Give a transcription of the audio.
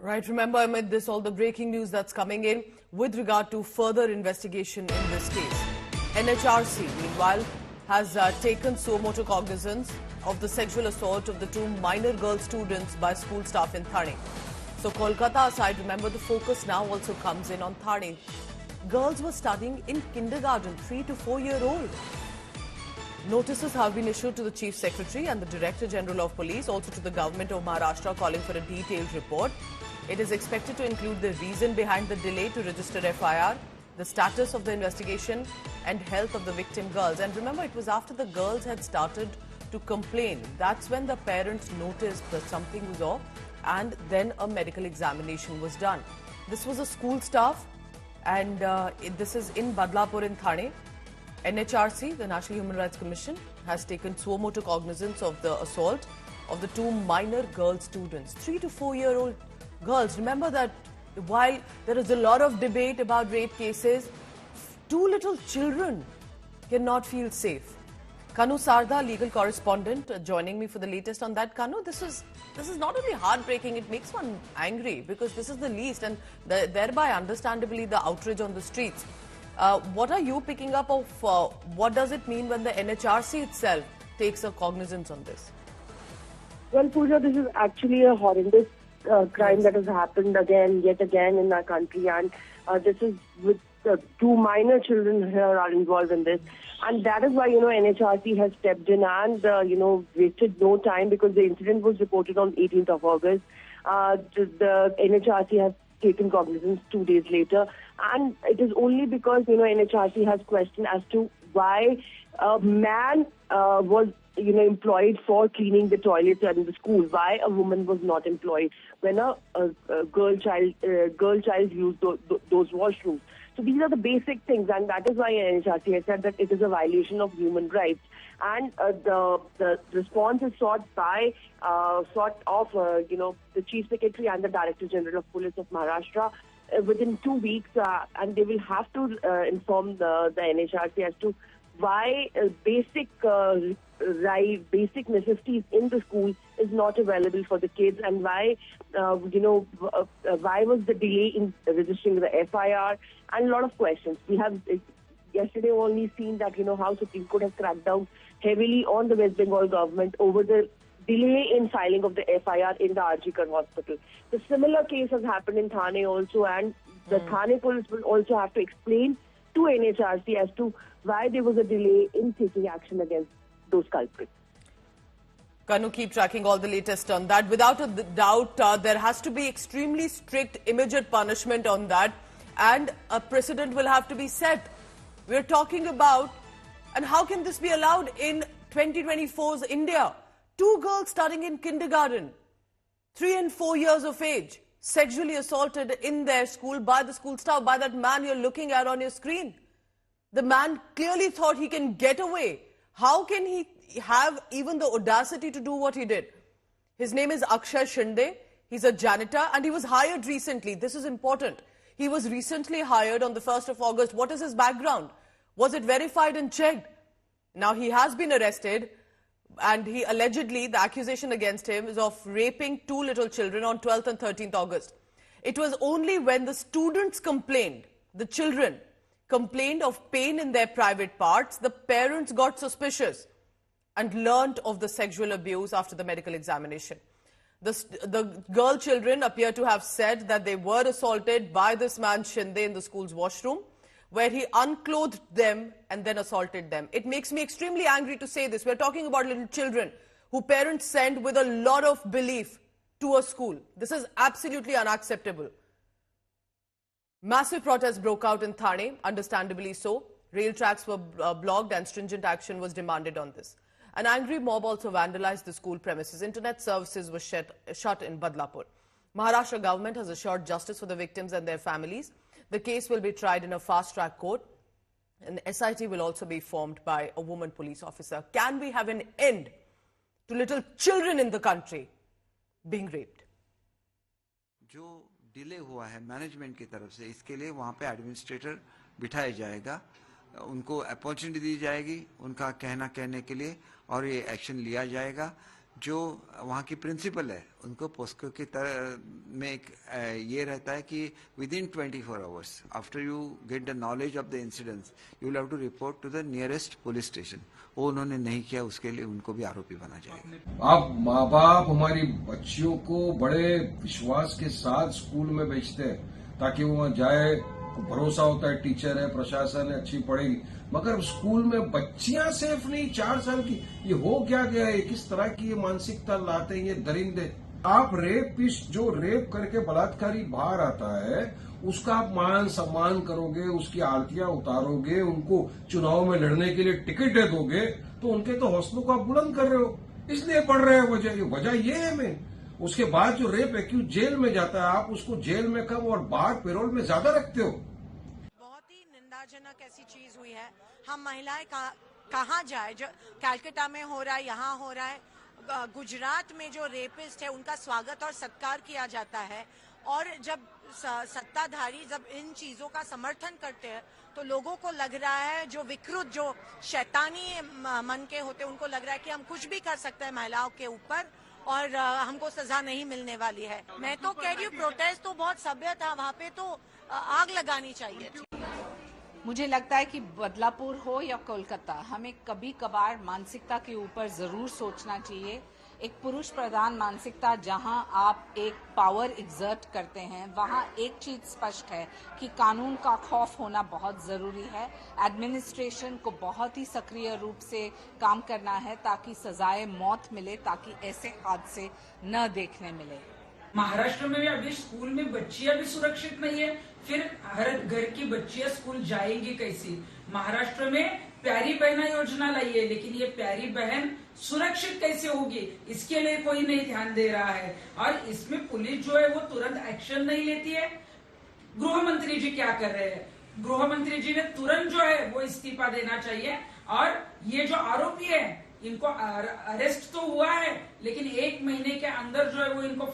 Right, remember amid this all the breaking news that's coming in with regard to further investigation in this case. NHRC meanwhile has taken suo motu cognizance of the sexual assault of the two minor girl students by school staff in Thane. So Kolkata aside, remember the focus now also comes in on Thane. Girls were studying in kindergarten, 3 to 4 year old. Notices have been issued to the Chief Secretary and the Director General of Police, also to the Government of Maharashtra, calling for a detailed report. It is expected to include the reason behind the delay to register FIR, the status of the investigation and health of the victim girls. And remember, it was after the girls had started to complain. That's when the parents noticed that something was off, and then a medical examination was done. This was a school staff, and this is in Badlapur in Thane. NHRC, the National Human Rights Commission, has taken suo motu cognizance of the assault of the two minor girl students, 3 to 4 year old girls. Remember that while there is a lot of debate about rape cases, two little children cannot feel safe. Kanu Sarda, legal correspondent, joining me for the latest on that. Kanu, this is not only heartbreaking, it makes one angry because this is the least, and thereby understandably the outrage on the streets. What are you picking up of what does it mean when the NHRC itself takes a cognizance on this? Well, Pooja, this is actually a horrendous crime that has happened yet again in our country, and this is with two minor children here are involved in this, and that is why NHRC has stepped in and wasted no time, because the incident was reported on 18th of August. The NHRC has taken cognizance 2 days later, and it is only because NHRC has questioned as to why a man was employed for cleaning the toilets in the school, why a woman was not employed when a girl child used those washrooms. So these are the basic things, and that is why NHRC has said that it is a violation of human rights. And the response is sought of the Chief Secretary and the Director General of Police of Maharashtra within 2 weeks, and they will have to inform the NHRC as to why basic necessities in the school is not available for the kids, and why why was the delay in registering the FIR, and a lot of questions. We have yesterday only seen that how Supreme Court has cracked down heavily on the West Bengal government over the delay in filing of the FIR in the RG Kar hospital. The similar case has happened in Thane also, and the Thane police will also have to explain to NHRC as to why there was a delay in taking action against those culprits. Kanu, keep tracking all the latest on that. Without a doubt, there has to be extremely strict, immediate punishment on that, and a precedent will have to be set. We're talking about, and how can this be allowed in 2024's India? Two girls studying in kindergarten, 3 and 4 years of age, sexually assaulted in their school by the school staff, by that man you're looking at on your screen. The man clearly thought he can get away. How can he have even the audacity to do what he did? His name is Akshay Shinde. He's a janitor, and he was hired recently. This is important. He was recently hired on the 1st of August. What is his background? Was it verified and checked? Now he has been arrested, and he allegedly, the accusation against him is of raping two little children on 12th and 13th August. It was only when the students complained, the children complained of pain in their private parts, the parents got suspicious and learnt of the sexual abuse after the medical examination. The girl children appear to have said that they were assaulted by this man Shinde in the school's washroom, where he unclothed them and then assaulted them. It makes me extremely angry to say this. We're talking about little children who parents send with a lot of belief to a school. This is absolutely unacceptable. Massive protests broke out in Thane, understandably so. Rail tracks were blocked and stringent action was demanded on this. An angry mob also vandalized the school premises. Internet services were shut in Badlapur. Maharashtra government has assured justice for the victims and their families. The case will be tried in a fast-track court. An SIT will also be formed by a woman police officer. Can we have an end to little children in the country being raped? जो delay हुआ है management की तरफ से, इसके लिए वहाँ पे एडमिनिस्ट्रेटर बिठाया जाएगा, उनको अपॉर्चुनिटी दी जाएगी उनका कहना कहने के लिए, और ये एक्शन लिया जाएगा. जो वहाँ की प्रिंसिपल है उनको पोस्को की तरह में एक ये रहता है कि within 24 hours after you get the knowledge of the incidents you will have to report to the nearest police station. वो उन्होंने नहीं किया, उसके लिए उनको भी आरोपी बना जाएगा। आप माँ बाप हमारी बच्चियों को बड़े विश्वास के साथ स्कूल में भेजते हैं ताकि वो वहाँ जाए, भरोसा होता है टीचर है, प्रशासन है, अच्छी पढ़ेगी, मगर स्कूल में बच्चियां सेफ नहीं, 4 साल की। ये हो क्या गया है? किस तरह की ये मानसिकता लाते हैं ये दरिंदे? आप रेपिस्ट जो रेप करके बलात्कारी बाहर आता है उसका आप मान सम्मान करोगे, उसकी आरतियां उतारोगे, उनको चुनाव में लड़ने के लिए टिकट दे दोगे, तो उनके तो हौसलों को आप बुलंद कर रहे हो, इसलिए पढ़ रहे हैं। वजह ये है मैं उसके बाद जो रेप एक्यूज जेल में जाता है आप उसको जेल में कम और बाहर पेरोल में ज्यादा रखते हो। बहुत ही निंदाजनक ऐसी चीज हुई है। हम महिलाएं कहाँ जाए? जो कैलकाटा में हो रहा है, यहाँ हो रहा है, गुजरात में जो रेपिस्ट है उनका स्वागत और सत्कार किया जाता है, और जब सत्ताधारी जब इन चीजों का समर्थन करते हैं तो लोगों को लग रहा है, जो विकृत जो शैतानी मन के होते हैं उनको लग रहा है कि हम कुछ भी कर सकते हैं महिलाओं के ऊपर और हमको सजा नहीं मिलने वाली है। मैं तो कह रही हूँ प्रोटेस्ट तो बहुत सभ्य था, वहाँ पे तो आग लगानी चाहिए थी। मुझे लगता है कि बदलापुर हो या कोलकाता, हमें कभी कभार मानसिकता के ऊपर जरूर सोचना चाहिए। एक पुरुष प्रधान मानसिकता जहां आप एक पावर एग्जर्ट करते हैं, वहां एक चीज स्पष्ट है कि कानून का खौफ होना बहुत जरूरी है। एडमिनिस्ट्रेशन को बहुत ही सक्रिय रूप से काम करना है ताकि सजाए मौत मिले, ताकि ऐसे हादसे न देखने मिले। महाराष्ट्र में भी अभी स्कूल में बच्चियां भी सुरक्षित नहीं है, फिर हर घर की बच्चियां स्कूल जाएंगी कैसी? महाराष्ट्र में प्यारी बहना योजना लाई है, लेकिन ये प्यारी बहन सुरक्षित कैसे होगी इसके लिए कोई नहीं ध्यान दे रहा है, और इसमें पुलिस जो है वो तुरंत एक्शन नहीं लेती है। गृह मंत्री जी क्या कर रहे हैं? गृह मंत्री जी ने तुरंत जो है वो इस्तीफा देना चाहिए, और ये जो आरोपी है इनको अरेस्ट तो हुआ है, लेकिन 1 महीने के अंदर जो है वो इनको